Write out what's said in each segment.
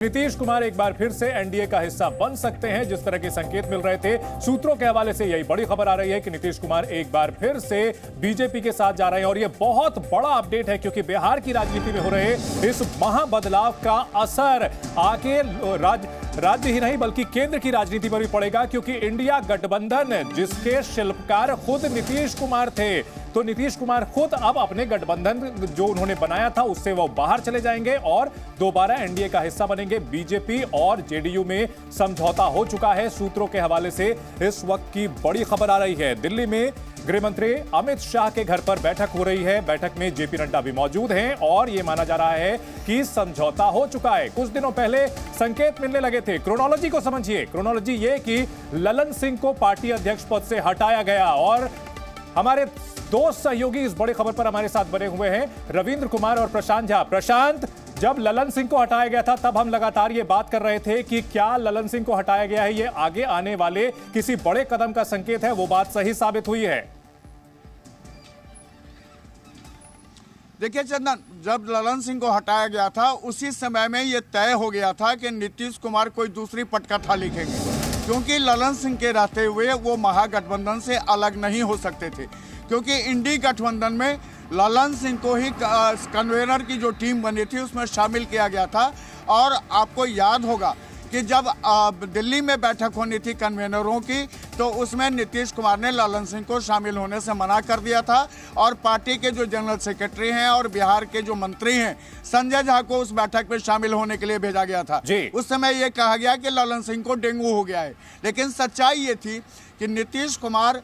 नीतीश कुमार एक बार फिर से एनडीए का हिस्सा बन सकते हैं, जिस तरह के संकेत मिल रहे थे सूत्रों के हवाले से यही बड़ी खबर आ रही है कि नीतीश कुमार एक बार फिर से बीजेपी के साथ जा रहे हैं। और यह बहुत बड़ा अपडेट है क्योंकि बिहार की राजनीति में हो रहे इस महाबदलाव का असर आगे राज्य ही नहीं बल्कि केंद्र की राजनीति पर भी पड़ेगा, क्योंकि इंडिया गठबंधन जिसके शिल्पकार खुद नीतीश कुमार थे, तो नीतीश कुमार खुद अब अपने गठबंधन जो उन्होंने बनाया था उससे वो बाहर चले जाएंगे और दोबारा एनडीए का हिस्सा बनेंगे। बीजेपी और जेडीयू में समझौता हो चुका है। सूत्रों के हवाले से इस वक्त की बड़ी खबर आ रही है। दिल्ली में गृह मंत्री अमित शाह के घर पर बैठक हो रही है। बैठक में जेपी नड्डा भी मौजूद हैं और यह माना जा रहा है कि समझौता हो चुका है। कुछ दिनों पहले संकेत मिलने लगे थे। क्रोनोलॉजी को समझिए। क्रोनोलॉजी ये कि ललन सिंह को पार्टी अध्यक्ष पद से हटाया गया और हमारे दो सहयोगी इस बड़ी खबर पर हमारे साथ बने हुए हैं, रविंद्र कुमार और प्रशांत झा। प्रशांत, जब ललन सिंह को हटाया गया था तब हम लगातार ये बात कर रहे थे कि क्या ललन सिंह को हटाया गया है ये आगे आने वाले किसी बड़े कदम का संकेत है, वो बात सही साबित हुई है? देखिए चंदन, जब ललन सिंह को हटाया गया था उसी समय में ये तय हो गया था कि नीतीश कुमार कोई दूसरी पटकथा लिखेंगे, क्योंकि ललन सिंह के रहते हुए वो महागठबंधन से अलग नहीं हो सकते थे, क्योंकि इंडी गठबंधन में ललन सिंह को ही कन्वेनर की जो टीम बनी थी उसमें शामिल किया गया था। और आपको याद होगा कि जब दिल्ली में बैठक होनी थी कन्वेनरों की, तो उसमें नीतीश कुमार ने ललन सिंह को शामिल होने से मना कर दिया था और पार्टी के जो जनरल सेक्रेटरी हैं और बिहार के जो मंत्री हैं संजय झा को उस बैठक में शामिल होने के लिए भेजा गया था। उस समय ये कहा गया कि ललन सिंह को डेंगू हो गया है, लेकिन सच्चाई ये थी कि नीतीश कुमार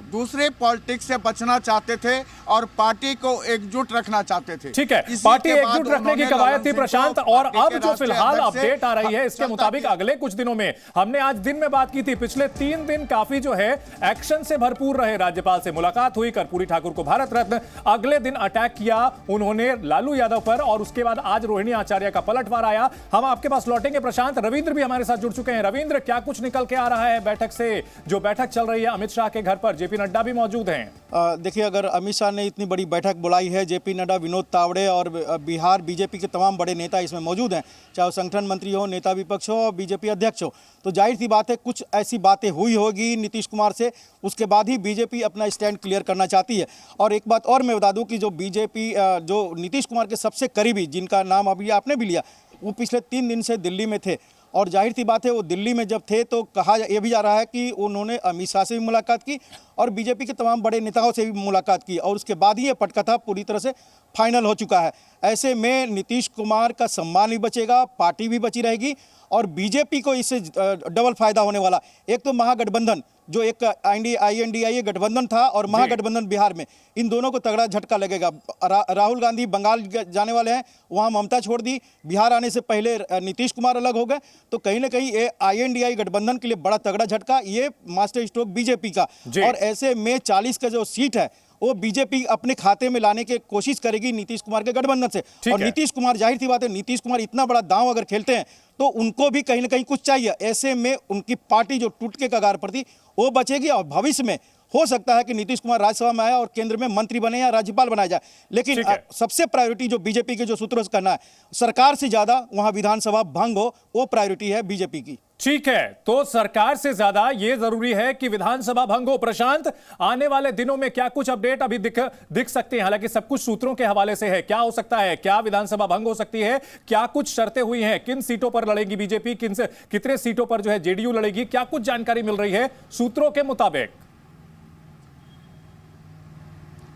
दूसरे पॉलिटिक्स से बचना चाहते थे और पार्टी को एकजुट रखना चाहते थे। ठीक है, पार्टी एकजुट रखने की कवायद थी प्रशांत। और अब जो फिलहाल अपडेट आ रही है इसके मुताबिक अगले कुछ दिनों में, हमने आज दिन में बात की थी, पिछले 3 दिन काफी जो है एक्शन से भरपूर रहे। राज्यपाल से मुलाकात हुई, कर्पूरी ठाकुर को भारत रत्न, अगले दिन अटैक किया उन्होंने लालू यादव पर और उसके बाद आज रोहिणी आचार्य का पलटवार आया। हम आपके पास लौटेंगे प्रशांत। रविंद्र भी हमारे साथ जुड़ चुके हैं। रविंद्र, क्या कुछ निकल के आ रहा है बैठक से? जो बैठक चल रही है अमित शाह के घर पर, जेपी नड्डा भी मौजूद हैं। देखिए, अगर अमित शाह ने इतनी बड़ी बैठक बुलाई है, जेपी नड्डा, विनोद तावड़े और बिहार बीजेपी के तमाम बड़े नेता इसमें मौजूद हैं, चाहे वो संगठन मंत्री हो, नेता विपक्ष हो और बीजेपी अध्यक्ष हो, तो जाहिर सी बात है कुछ ऐसी बातें हुई होगी नीतीश कुमार से, उसके बाद ही बीजेपी अपना स्टैंड क्लियर करना चाहती है। और एक बात और मैं बता दूं कि जो बीजेपी जो नीतीश कुमार के सबसे करीबी, जिनका नाम अभी आपने भी लिया, वो पिछले 3 दिन से दिल्ली में थे और जाहिर सी बात है वो दिल्ली में जब थे तो कहा यह भी जा रहा है कि उन्होंने अमित शाह से भी मुलाकात की और बीजेपी के तमाम बड़े नेताओं से भी मुलाकात की और उसके बाद ही ये पटकथा पूरी तरह से फाइनल हो चुका है। ऐसे में नीतीश कुमार का सम्मान भी बचेगा, पार्टी भी बची रहेगी और बीजेपी को इससे डबल फायदा होने वाला। एक तो महागठबंधन जो एक INDIA गठबंधन था और महागठबंधन बिहार में, इन दोनों को तगड़ा झटका लगेगा। राहुल गांधी बंगाल जाने वाले हैं, वहां ममता छोड़ दी, बिहार आने से पहले नीतीश कुमार अलग हो गए, तो कहीं ना कहीं ये INDIA गठबंधन के लिए बड़ा तगड़ा झटका, ये मास्टर स्ट्रोक बीजेपी का। और ऐसे में 40 का जो सीट है वो बीजेपी अपने खाते में लाने की कोशिश करेगी नीतीश कुमार के गठबंधन से। और नीतीश कुमार, जाहिर सी बात है, नीतीश कुमार इतना बड़ा दांव अगर खेलते हैं तो उनको भी कहीं ना कहीं कुछ चाहिए। ऐसे में उनकी पार्टी जो टूट के कगार पर थी वो बचेगी और भविष्य में हो सकता है कि नीतीश कुमार राज्यसभा में आए और केंद्र में मंत्री बने या राज्यपाल बनाया जाए। लेकिन सबसे प्रायोरिटी जो बीजेपी के जो सूत्रों से करना है, सरकार से ज्यादा वहां विधानसभा भंग हो, वो प्रायोरिटी है बीजेपी की। ठीक है, तो सरकार से ज्यादा ये जरूरी है कि विधानसभा भंग हो। प्रशांत, आने वाले दिनों में क्या कुछ अपडेट अभी दिख सकते हैं? हालांकि सब कुछ सूत्रों के हवाले से है। क्या हो सकता है? क्या विधानसभा भंग हो सकती है? क्या कुछ शर्तें हुई हैं? किन सीटों पर लड़ेगी बीजेपी, कितने सीटों पर जो है जेडीयू लड़ेगी? क्या कुछ जानकारी मिल रही है सूत्रों के मुताबिक?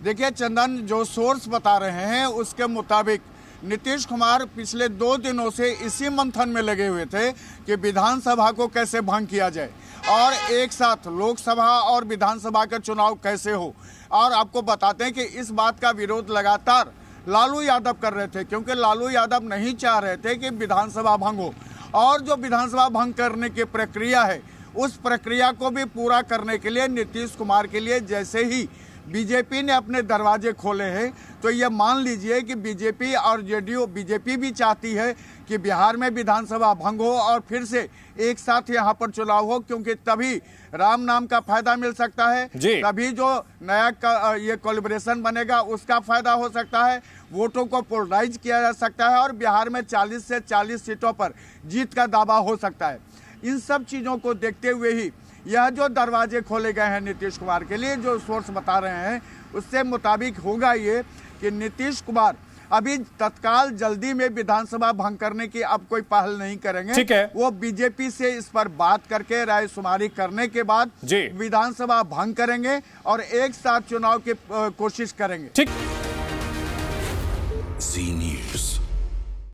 देखिए चंदन, जो सोर्स बता रहे हैं उसके मुताबिक नीतीश कुमार पिछले 2 दिनों से इसी मंथन में लगे हुए थे कि विधानसभा को कैसे भंग किया जाए और एक साथ लोकसभा और विधानसभा का चुनाव कैसे हो। और आपको बताते हैं कि इस बात का विरोध लगातार लालू यादव कर रहे थे, क्योंकि लालू यादव नहीं चाह रहे थे कि विधानसभा भंग हो। और जो विधानसभा भंग करने की प्रक्रिया है उस प्रक्रिया को भी पूरा करने के लिए नीतीश कुमार के लिए जैसे ही बीजेपी ने अपने दरवाजे खोले हैं, तो ये मान लीजिए कि बीजेपी और जेडीयू, बीजेपी भी चाहती है कि बिहार में विधानसभा भंग हो और फिर से एक साथ यहाँ पर चुनाव हो, क्योंकि तभी राम नाम का फायदा मिल सकता है, तभी जो नया ये कोलिब्रेशन बनेगा उसका फायदा हो सकता है, वोटों को पोलराइज किया जा सकता है और बिहार में 40 से 40 सीटों पर जीत का दावा हो सकता है। इन सब चीज़ों को देखते हुए ही यह जो दरवाजे खोले गए हैं नीतीश कुमार के लिए, जो सोर्स बता रहे हैं उससे मुताबिक होगा ये कि नीतीश कुमार अभी तत्काल जल्दी में विधानसभा भंग करने की अब कोई पहल नहीं करेंगे। ठीक है। वो बीजेपी से इस पर बात करके रायशुमारी करने के बाद विधानसभा भंग करेंगे और एक साथ चुनाव की कोशिश करेंगे। ठीक।